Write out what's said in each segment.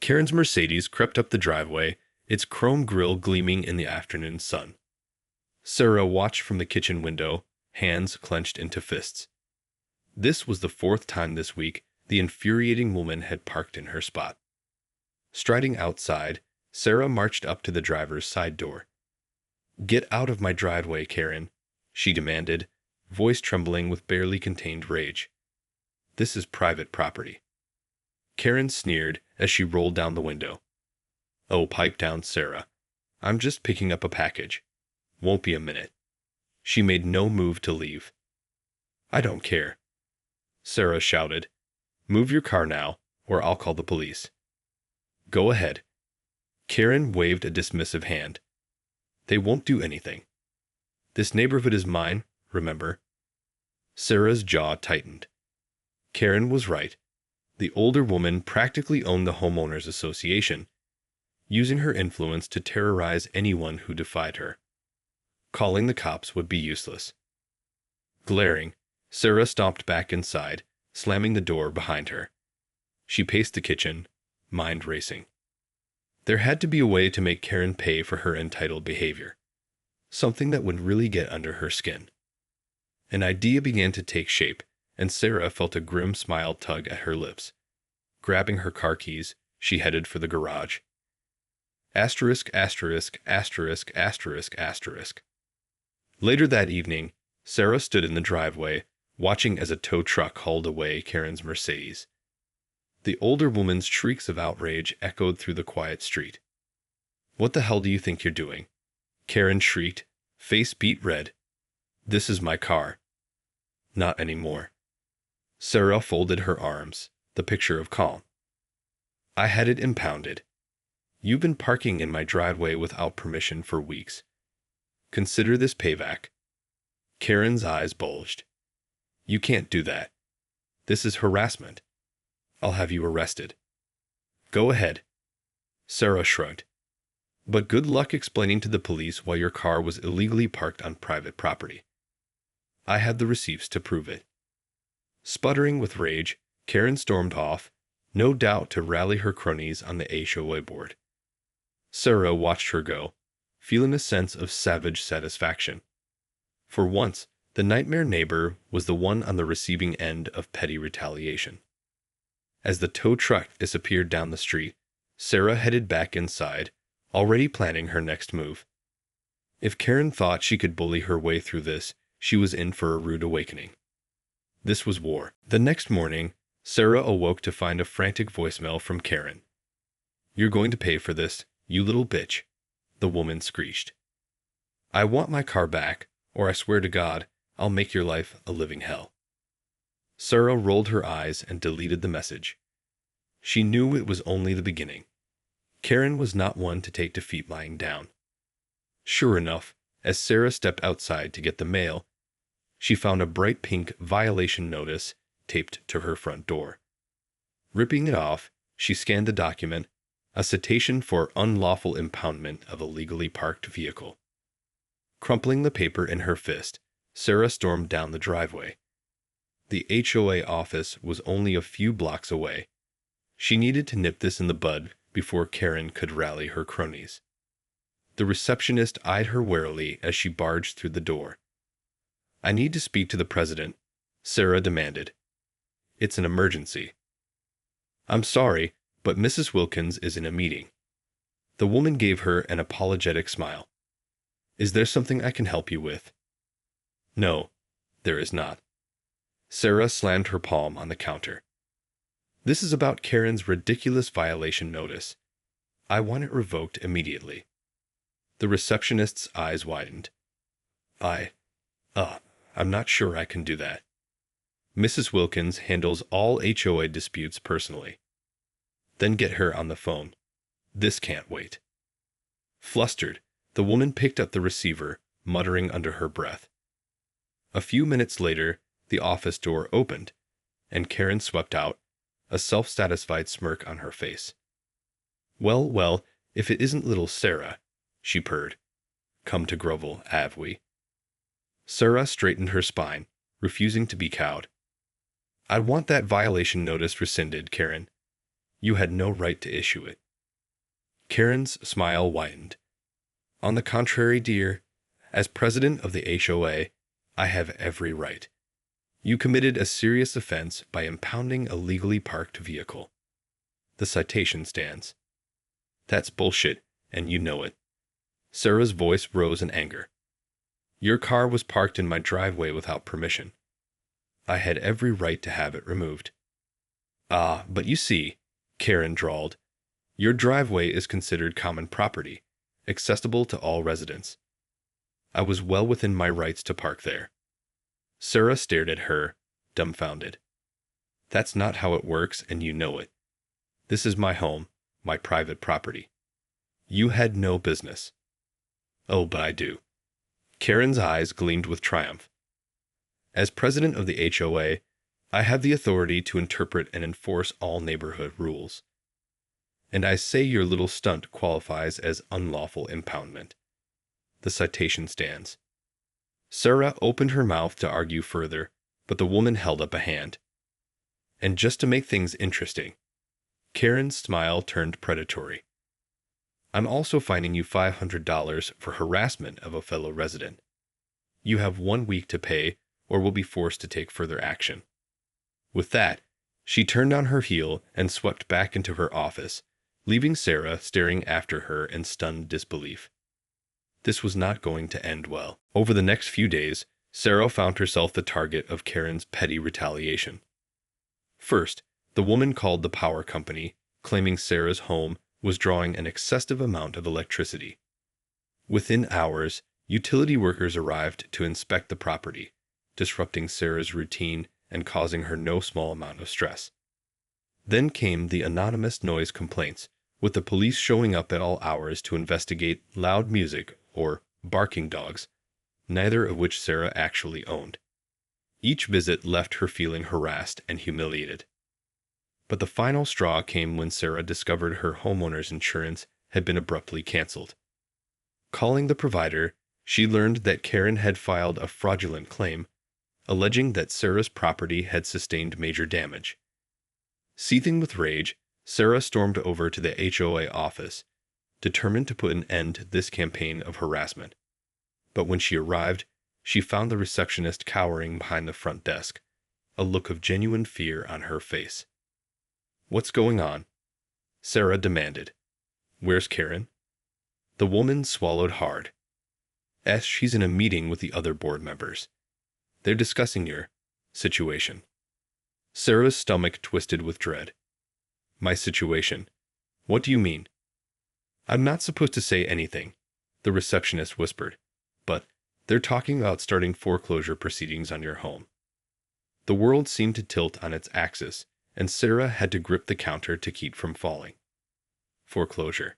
Karen's Mercedes crept up the driveway, its chrome grille gleaming in the afternoon sun. Sarah watched from the kitchen window, hands clenched into fists. This was the fourth time this week the infuriating woman had parked in her spot. Striding outside, Sarah marched up to the driver's side door. "Get out of my driveway, Karen," she demanded, voice trembling with barely contained rage. "This is private property." Karen sneered as she rolled down the window. "Oh, pipe down, Sarah. I'm just picking up a package. Won't be a minute." She made no move to leave. "I don't care," Sarah shouted. "Move your car now, or I'll call the police." "Go ahead." Karen waved a dismissive hand. "They won't do anything. This neighborhood is mine, remember?" Sarah's jaw tightened. Karen was right. The older woman practically owned the homeowners association, using her influence to terrorize anyone who defied her. Calling the cops would be useless. Glaring, Sarah stomped back inside, slamming the door behind her. She paced the kitchen, mind racing. There had to be a way to make Karen pay for her entitled behavior. Something that would really get under her skin. An idea began to take shape, and Sarah felt a grim smile tug at her lips. Grabbing her car keys, she headed for the garage. Asterisk, asterisk, asterisk, asterisk, asterisk. Later that evening, Sarah stood in the driveway, watching as a tow truck hauled away Karen's Mercedes. The older woman's shrieks of outrage echoed through the quiet street. "What the hell do you think you're doing?" Karen shrieked, face beet red. "This is my car." "Not anymore." Sarah folded her arms, the picture of calm. "I had it impounded. You've been parking in my driveway without permission for weeks. Consider this payback." Karen's eyes bulged. "You can't do that. This is harassment. I'll have you arrested." "Go ahead." Sarah shrugged. "But good luck explaining to the police why your car was illegally parked on private property. I had the receipts to prove it." Sputtering with rage, Karen stormed off, no doubt to rally her cronies on the HOA board. Sarah watched her go, feeling a sense of savage satisfaction. For once, the nightmare neighbor was the one on the receiving end of petty retaliation. As the tow truck disappeared down the street, Sarah headed back inside, already planning her next move. If Karen thought she could bully her way through this, she was in for a rude awakening. This was war. The next morning, Sarah awoke to find a frantic voicemail from Karen. "You're going to pay for this, you little bitch," the woman screeched. "I want my car back, or I swear to God, I'll make your life a living hell." Sarah rolled her eyes and deleted the message. She knew it was only the beginning. Karen was not one to take defeat lying down. Sure enough, as Sarah stepped outside to get the mail, she found a bright pink violation notice taped to her front door. Ripping it off, she scanned the document, a citation for unlawful impoundment of a legally parked vehicle. Crumpling the paper in her fist, Sarah stormed down the driveway. The HOA office was only a few blocks away. She needed to nip this in the bud before Karen could rally her cronies. The receptionist eyed her warily as she barged through the door. "I need to speak to the president," Sarah demanded. "It's an emergency." "I'm sorry, but Mrs. Wilkins is in a meeting." The woman gave her an apologetic smile. "Is there something I can help you with?" "No, there is not." Sarah slammed her palm on the counter. "This is about Karen's ridiculous violation notice. I want it revoked immediately." The receptionist's eyes widened. I'm not sure I can do that. Mrs. Wilkins handles all HOA disputes personally." "Then get her on the phone. This can't wait." Flustered, the woman picked up the receiver, muttering under her breath. A few minutes later, the office door opened, and Karen swept out, a self-satisfied smirk on her face. Well, well, if it isn't little Sarah," she purred. "Come to grovel, have we?" Sarah straightened her spine, refusing to be cowed. "I'd want that violation notice rescinded, Karen. You had no right to issue it. Karen's smile widened. On the contrary, dear, as president of the HOA, I have every right. You committed a serious offense by impounding a legally parked vehicle. The citation stands. That's bullshit, and you know it. Sarah's voice rose in anger. Your car was parked in my driveway without permission. I had every right to have it removed. Ah, but you see, Karen drawled, your driveway is considered common property, accessible to all residents. I was well within my rights to park there. Sarah stared at her, dumbfounded. That's not how it works, and you know it. This is my home, my private property. You had no business. Oh, but I do. Karen's eyes gleamed with triumph. As president of the HOA, I have the authority to interpret and enforce all neighborhood rules. And I say your little stunt qualifies as unlawful impoundment. The citation stands. Sarah opened her mouth to argue further, but the woman held up a hand. And just to make things interesting, Karen's smile turned predatory. I'm also fining you $500 for harassment of a fellow resident. You have 1 week to pay or will be forced to take further action. With that, she turned on her heel and swept back into her office, leaving Sarah staring after her in stunned disbelief. This was not going to end well. Over the next few days, Sarah found herself the target of Karen's petty retaliation. First, the woman called the power company, claiming Sarah's home was drawing an excessive amount of electricity. Within hours, utility workers arrived to inspect the property, disrupting Sarah's routine and causing her no small amount of stress. Then came the anonymous noise complaints, with the police showing up at all hours to investigate loud music or barking dogs, neither of which Sarah actually owned. Each visit left her feeling harassed and humiliated. But the final straw came when Sarah discovered her homeowner's insurance had been abruptly canceled. Calling the provider, she learned that Karen had filed a fraudulent claim, alleging that Sarah's property had sustained major damage. Seething with rage, Sarah stormed over to the HOA office, determined to put an end to this campaign of harassment. But when she arrived, she found the receptionist cowering behind the front desk, a look of genuine fear on her face. What's going on? Sarah demanded. Where's Karen? The woman swallowed hard. She's in a meeting with the other board members. They're discussing your situation. Sarah's stomach twisted with dread. My situation? What do you mean? I'm not supposed to say anything, the receptionist whispered, but they're talking about starting foreclosure proceedings on your home. The world seemed to tilt on its axis, and Sarah had to grip the counter to keep from falling. Foreclosure.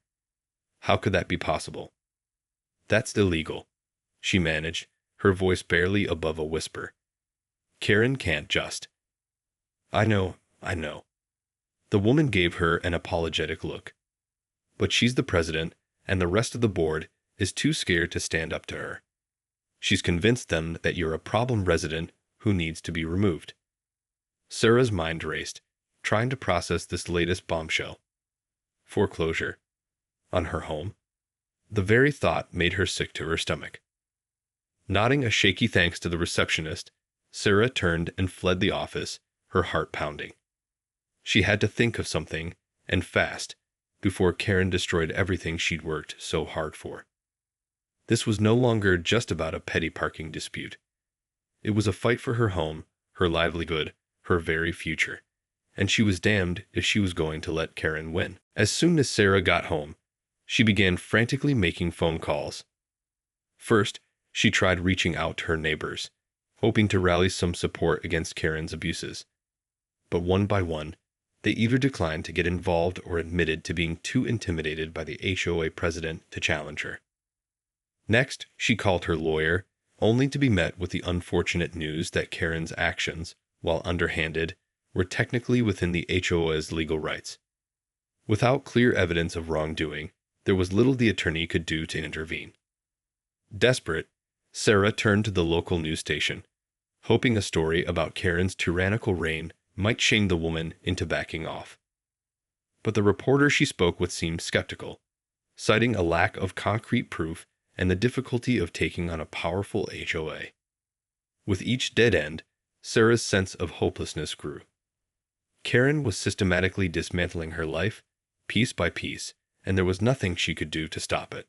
How could that be possible? That's illegal, she managed, her voice barely above a whisper. Karen can't just. I know. The woman gave her an apologetic look. But she's the president, and the rest of the board is too scared to stand up to her. She's convinced them that you're a problem resident who needs to be removed. Sarah's mind raced, trying to process this latest bombshell. Foreclosure. On her home? The very thought made her sick to her stomach. Nodding a shaky thanks to the receptionist, Sarah turned and fled the office, her heart pounding. She had to think of something, and fast, before Karen destroyed everything she'd worked so hard for. This was no longer just about a petty parking dispute. It was a fight for her home, her livelihood, her very future, and she was damned if she was going to let Karen win. As soon as Sarah got home, she began frantically making phone calls. First, she tried reaching out to her neighbors, hoping to rally some support against Karen's abuses. But one by one, they either declined to get involved or admitted to being too intimidated by the HOA president to challenge her. Next, she called her lawyer, only to be met with the unfortunate news that Karen's actions, while underhanded, were technically within the HOA's legal rights. Without clear evidence of wrongdoing, there was little the attorney could do to intervene. Desperate, Sarah turned to the local news station, hoping a story about Karen's tyrannical reign might shame the woman into backing off. But the reporter she spoke with seemed skeptical, citing a lack of concrete proof and the difficulty of taking on a powerful HOA. With each dead end, Sarah's sense of hopelessness grew. Karen was systematically dismantling her life, piece by piece, and there was nothing she could do to stop it.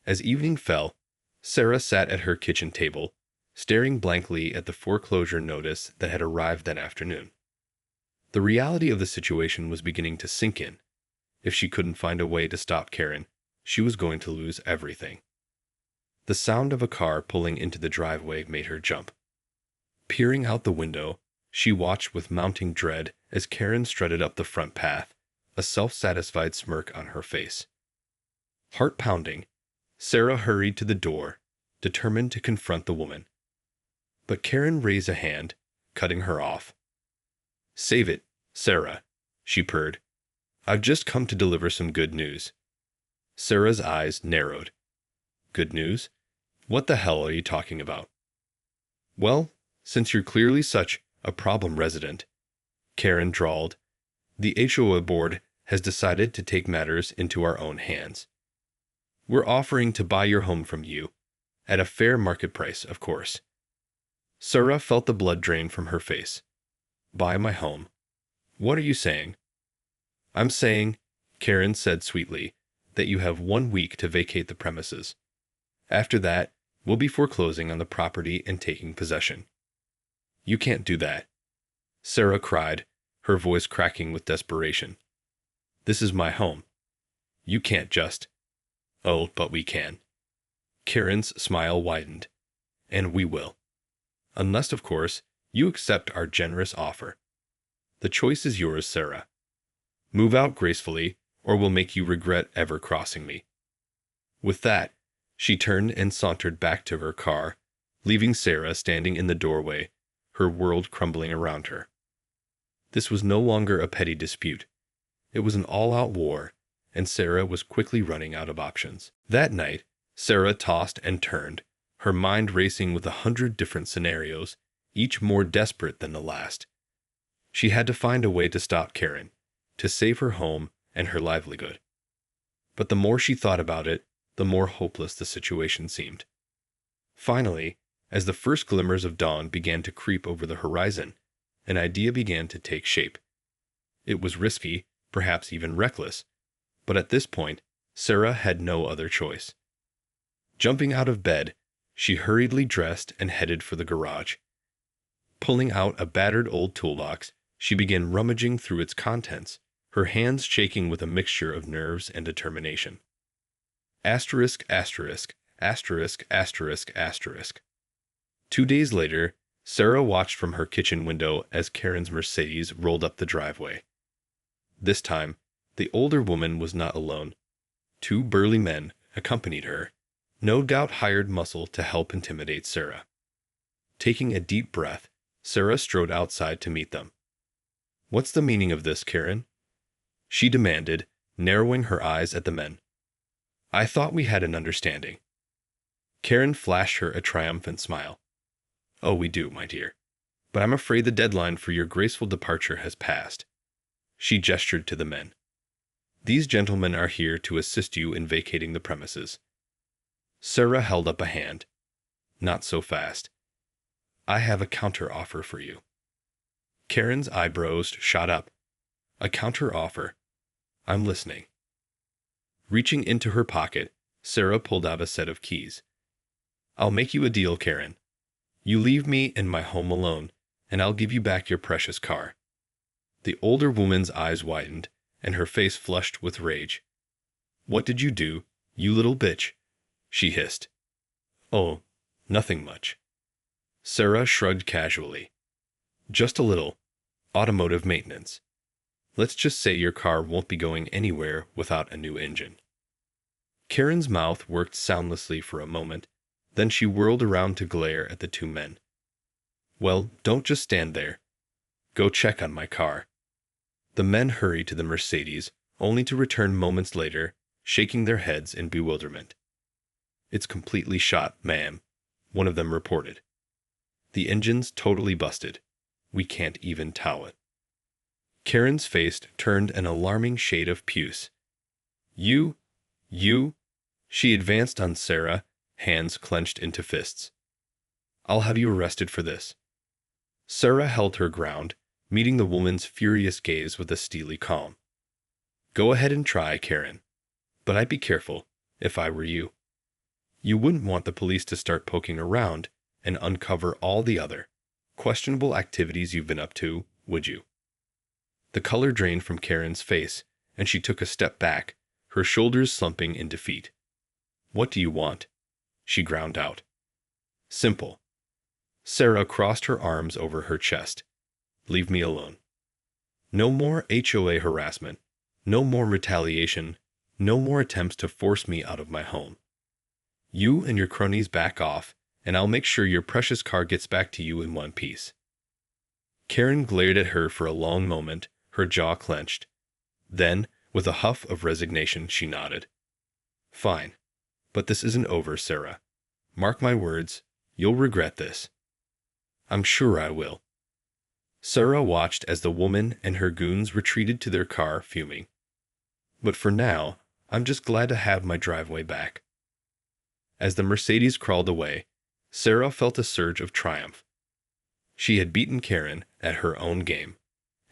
As evening fell, Sarah sat at her kitchen table, staring blankly at the foreclosure notice that had arrived that afternoon. The reality of the situation was beginning to sink in. If she couldn't find a way to stop Karen, she was going to lose everything. The sound of a car pulling into the driveway made her jump. Peering out the window, she watched with mounting dread as Karen strutted up the front path, a self-satisfied smirk on her face. Heart pounding, Sarah hurried to the door, determined to confront the woman. But Karen raised a hand, cutting her off. "Save it, Sarah," she purred. "I've just come to deliver some good news." Sarah's eyes narrowed. "Good news? What the hell are you talking about?" "Well, since you're clearly such a problem resident," Karen drawled, "the HOA board has decided to take matters into our own hands. We're offering to buy your home from you, at a fair market price, of course." Sarah felt the blood drain from her face. "Buy my home? What are you saying?" "I'm saying," Karen said sweetly, "that you have 1 week to vacate the premises. After that, we'll be foreclosing on the property and taking possession." "You can't do that," Sarah cried, her voice cracking with desperation. "This is my home. You can't just—" "Oh, but we can." Karen's smile widened. "And we will. Unless, of course, you accept our generous offer. The choice is yours, Sarah. Move out gracefully, or we'll make you regret ever crossing me." With that, she turned and sauntered back to her car, leaving Sarah standing in the doorway, her world crumbling around her. This was no longer a petty dispute. It was an all-out war, and Sarah was quickly running out of options. That night, Sarah tossed and turned, her mind racing with 100 different scenarios, each more desperate than the last. She had to find a way to stop Karen, to save her home and her livelihood. But the more she thought about it, the more hopeless the situation seemed. Finally, as the first glimmers of dawn began to creep over the horizon, an idea began to take shape. It was risky, perhaps even reckless, but at this point, Sarah had no other choice. Jumping out of bed, she hurriedly dressed and headed for the garage. Pulling out a battered old toolbox, she began rummaging through its contents, her hands shaking with a mixture of nerves and determination. Asterisk, asterisk, asterisk, asterisk, asterisk. 2 days later, Sarah watched from her kitchen window as Karen's Mercedes rolled up the driveway. This time, the older woman was not alone. 2 burly men accompanied her, no doubt hired muscle to help intimidate Sarah. Taking a deep breath, Sarah strode outside to meet them. "What's the meaning of this, Karen?" she demanded, narrowing her eyes at the men. "I thought we had an understanding." Karen flashed her a triumphant smile. "Oh, we do, my dear. But I'm afraid the deadline for your graceful departure has passed." She gestured to the men. "These gentlemen are here to assist you in vacating the premises." Sarah held up a hand. "Not so fast. I have a counter-offer for you." Karen's eyebrows shot up. "A counter-offer? I'm listening." Reaching into her pocket, Sarah pulled out a set of keys. "I'll make you a deal, Karen. You leave me in my home alone, and I'll give you back your precious car." The older woman's eyes widened, and her face flushed with rage. "What did you do, you little bitch?" she hissed. "Oh, nothing much." Sarah shrugged casually. "Just a little automotive maintenance. Let's just say your car won't be going anywhere without a new engine." Karen's mouth worked soundlessly for a moment, then she whirled around to glare at the 2 men. "Well, don't just stand there. Go check on my car." The men hurried to the Mercedes, only to return moments later, shaking their heads in bewilderment. "It's completely shot, ma'am," one of them reported. "The engine's totally busted. We can't even tow it." Karen's face turned an alarming shade of puce. You? She advanced on Sarah, hands clenched into fists. I'll have you arrested for this. Sarah held her ground, meeting the woman's furious gaze with a steely calm. Go ahead and try, Karen. But I'd be careful, if I were you. You wouldn't want the police to start poking around and uncover all the other questionable activities you've been up to, would you? The color drained from Karen's face, and she took a step back, her shoulders slumping in defeat. What do you want? She ground out. Simple. Sarah crossed her arms over her chest. Leave me alone. No more HOA harassment. No more retaliation. No more attempts to force me out of my home. You and your cronies back off, and I'll make sure your precious car gets back to you in one piece. Karen glared at her for a long moment, her jaw clenched. Then, with a huff of resignation, she nodded. Fine. But this isn't over, Sarah. Mark my words, you'll regret this. I'm sure I will. Sarah watched as the woman and her goons retreated to their car, fuming. But for now, I'm just glad to have my driveway back. As the Mercedes crawled away, Sarah felt a surge of triumph. She had beaten Karen at her own game,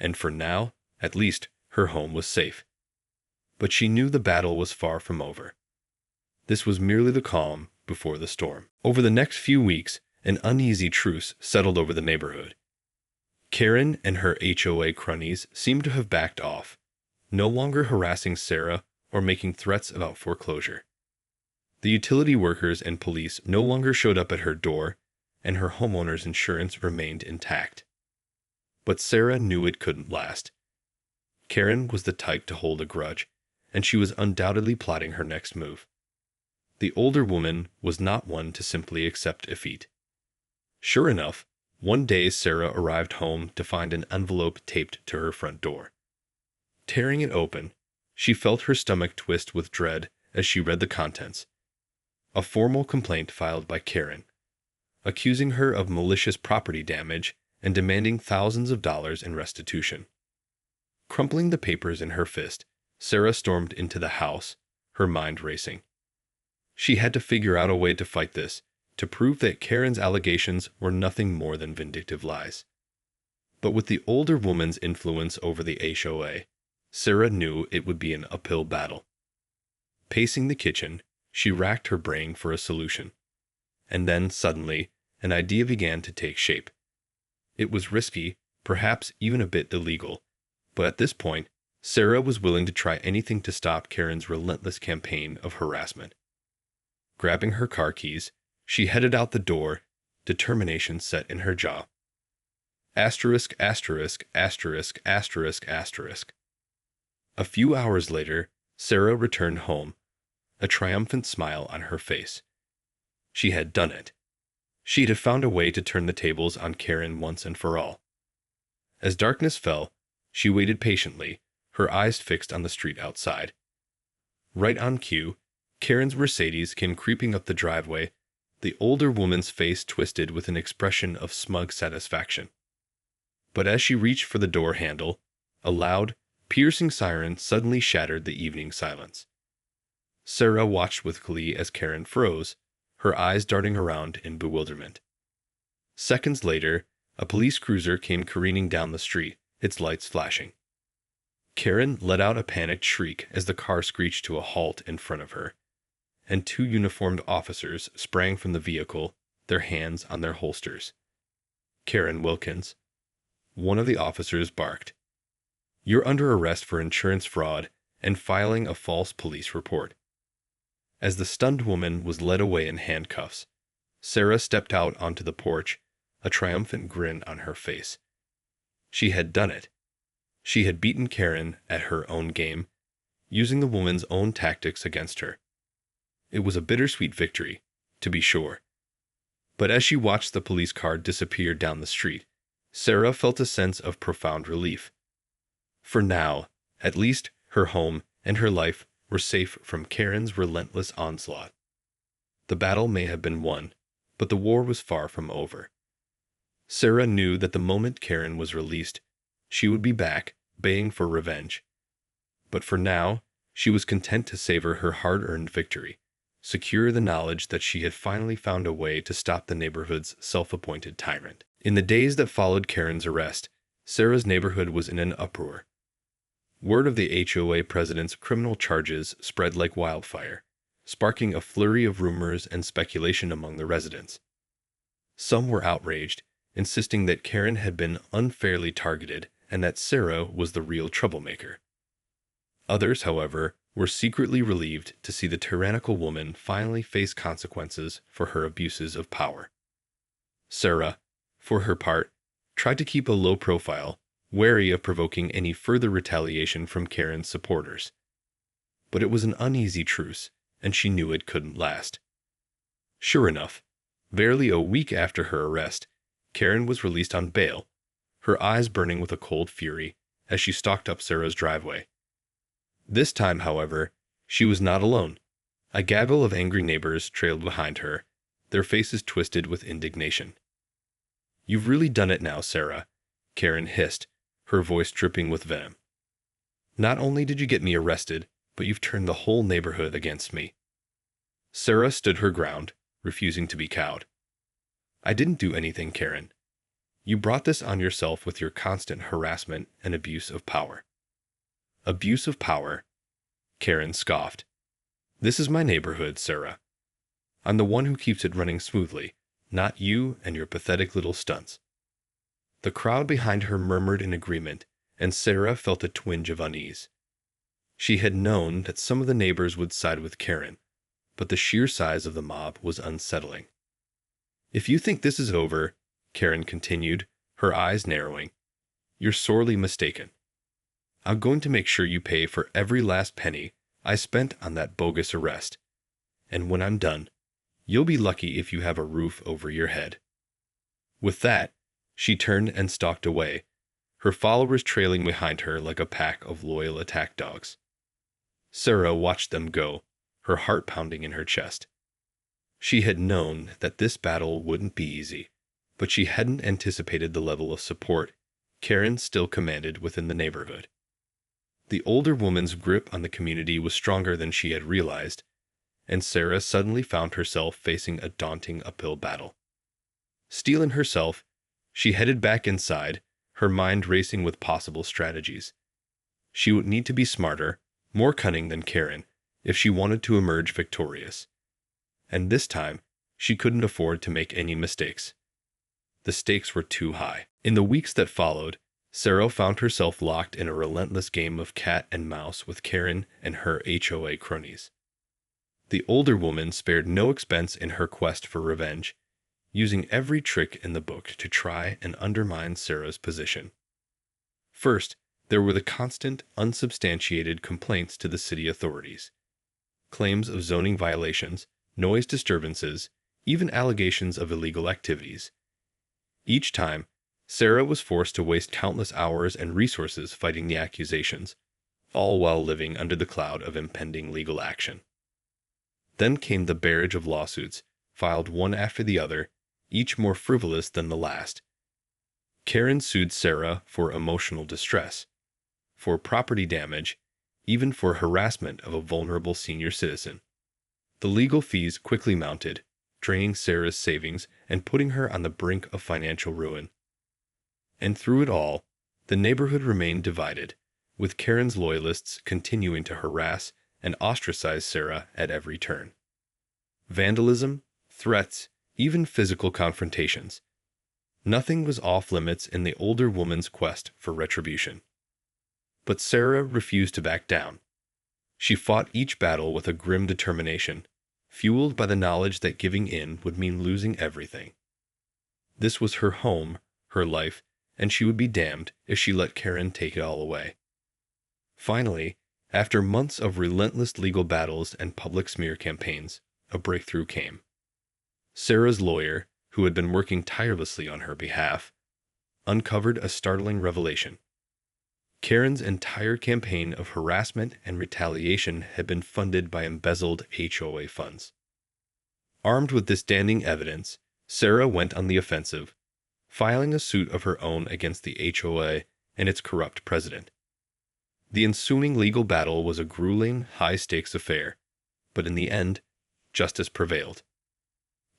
and for now, at least, her home was safe. But she knew the battle was far from over. This was merely the calm before the storm. Over the next few weeks, an uneasy truce settled over the neighborhood. Karen and her HOA cronies seemed to have backed off, no longer harassing Sarah or making threats about foreclosure. The utility workers and police no longer showed up at her door, and her homeowner's insurance remained intact. But Sarah knew it couldn't last. Karen was the type to hold a grudge, and she was undoubtedly plotting her next move. The older woman was not one to simply accept defeat. Sure enough, one day Sarah arrived home to find an envelope taped to her front door. Tearing it open, she felt her stomach twist with dread as she read the contents. A formal complaint filed by Karen, accusing her of malicious property damage and demanding thousands of dollars in restitution. Crumpling the papers in her fist, Sarah stormed into the house, her mind racing. She had to figure out a way to fight this, to prove that Karen's allegations were nothing more than vindictive lies. But with the older woman's influence over the HOA, Sarah knew it would be an uphill battle. Pacing the kitchen, she racked her brain for a solution. And then, suddenly, an idea began to take shape. It was risky, perhaps even a bit illegal, but at this point, Sarah was willing to try anything to stop Karen's relentless campaign of harassment. Grabbing her car keys, she headed out the door, determination set in her jaw. Asterisk, asterisk, asterisk, asterisk, asterisk. A few hours later, Sarah returned home, a triumphant smile on her face. She had done it. She'd have found a way to turn the tables on Karen once and for all. As darkness fell, she waited patiently, her eyes fixed on the street outside. Right on cue, Karen's Mercedes came creeping up the driveway, the older woman's face twisted with an expression of smug satisfaction. But as she reached for the door handle, a loud, piercing siren suddenly shattered the evening silence. Sarah watched with glee as Karen froze, her eyes darting around in bewilderment. Seconds later, a police cruiser came careening down the street, its lights flashing. Karen let out a panicked shriek as the car screeched to a halt in front of her, and two uniformed officers sprang from the vehicle, their hands on their holsters. Karen Wilkins. One of the officers barked. You're under arrest for insurance fraud and filing a false police report. As the stunned woman was led away in handcuffs, Sarah stepped out onto the porch, a triumphant grin on her face. She had done it. She had beaten Karen at her own game, using the woman's own tactics against her. It was a bittersweet victory, to be sure. But as she watched the police car disappear down the street, Sarah felt a sense of profound relief. For now, at least, her home and her life were safe from Karen's relentless onslaught. The battle may have been won, but the war was far from over. Sarah knew that the moment Karen was released, she would be back, baying for revenge. But for now, she was content to savor her hard-earned victory, secure the knowledge that she had finally found a way to stop the neighborhood's self-appointed tyrant. In the days that followed Karen's arrest, Sarah's neighborhood was in an uproar. Word of the HOA president's criminal charges spread like wildfire, sparking a flurry of rumors and speculation among the residents. Some were outraged, insisting that Karen had been unfairly targeted and that Sarah was the real troublemaker. Others, however, were secretly relieved to see the tyrannical woman finally face consequences for her abuses of power. Sarah, for her part, tried to keep a low profile, wary of provoking any further retaliation from Karen's supporters. But it was an uneasy truce, and she knew it couldn't last. Sure enough, barely a week after her arrest, Karen was released on bail, her eyes burning with a cold fury as she stalked up Sarah's driveway. This time, however, she was not alone. A gaggle of angry neighbors trailed behind her, their faces twisted with indignation. "You've really done it now, Sarah," Karen hissed, her voice dripping with venom. "Not only did you get me arrested, but you've turned the whole neighborhood against me." Sarah stood her ground, refusing to be cowed. "I didn't do anything, Karen. You brought this on yourself with your constant harassment and abuse of power." "Abuse of power?" Karen scoffed. "This is my neighborhood, Sarah. I'm the one who keeps it running smoothly, not you and your pathetic little stunts." The crowd behind her murmured in agreement, and Sarah felt a twinge of unease. She had known that some of the neighbors would side with Karen, but the sheer size of the mob was unsettling. "If you think this is over," Karen continued, her eyes narrowing, "you're sorely mistaken. I'm going to make sure you pay for every last penny I spent on that bogus arrest. And when I'm done, you'll be lucky if you have a roof over your head." With that, she turned and stalked away, her followers trailing behind her like a pack of loyal attack dogs. Sarah watched them go, her heart pounding in her chest. She had known that this battle wouldn't be easy, but she hadn't anticipated the level of support Karen still commanded within the neighborhood. The older woman's grip on the community was stronger than she had realized, and Sarah suddenly found herself facing a daunting uphill battle. Steeling herself, she headed back inside, her mind racing with possible strategies. She would need to be smarter, more cunning than Karen, if she wanted to emerge victorious. And this time, she couldn't afford to make any mistakes. The stakes were too high. In the weeks that followed, Sarah found herself locked in a relentless game of cat and mouse with Karen and her HOA cronies. The older woman spared no expense in her quest for revenge, using every trick in the book to try and undermine Sarah's position. First, there were the constant, unsubstantiated complaints to the city authorities. Claims of zoning violations, noise disturbances, even allegations of illegal activities. Each time, Sarah was forced to waste countless hours and resources fighting the accusations, all while living under the cloud of impending legal action. Then came the barrage of lawsuits, filed one after the other, each more frivolous than the last. Karen sued Sarah for emotional distress, for property damage, even for harassment of a vulnerable senior citizen. The legal fees quickly mounted, draining Sarah's savings and putting her on the brink of financial ruin. And through it all, the neighborhood remained divided, with Karen's loyalists continuing to harass and ostracize Sarah at every turn. Vandalism, threats, even physical confrontations. Nothing was off limits in the older woman's quest for retribution. But Sarah refused to back down. She fought each battle with a grim determination, fueled by the knowledge that giving in would mean losing everything. This was her home, her life, and she would be damned if she let Karen take it all away. Finally, after months of relentless legal battles and public smear campaigns, a breakthrough came. Sarah's lawyer, who had been working tirelessly on her behalf, uncovered a startling revelation. Karen's entire campaign of harassment and retaliation had been funded by embezzled HOA funds. Armed with this damning evidence, Sarah went on the offensive, filing a suit of her own against the HOA and its corrupt president. The ensuing legal battle was a grueling, high-stakes affair, but in the end, justice prevailed.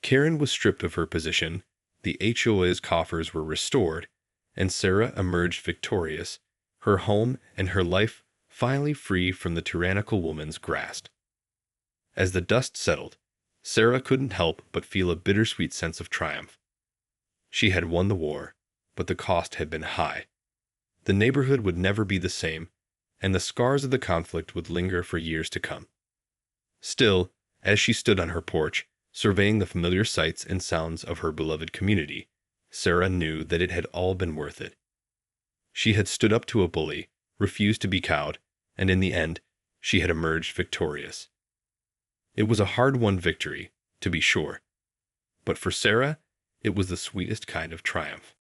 Karen was stripped of her position, the HOA's coffers were restored, and Sarah emerged victorious, her home and her life finally free from the tyrannical woman's grasp. As the dust settled, Sarah couldn't help but feel a bittersweet sense of triumph. She had won the war, but the cost had been high. The neighborhood would never be the same, and the scars of the conflict would linger for years to come. Still, as she stood on her porch, surveying the familiar sights and sounds of her beloved community, Sarah knew that it had all been worth it. She had stood up to a bully, refused to be cowed, and in the end, she had emerged victorious. It was a hard-won victory, to be sure, but for Sarah, it was the sweetest kind of triumph.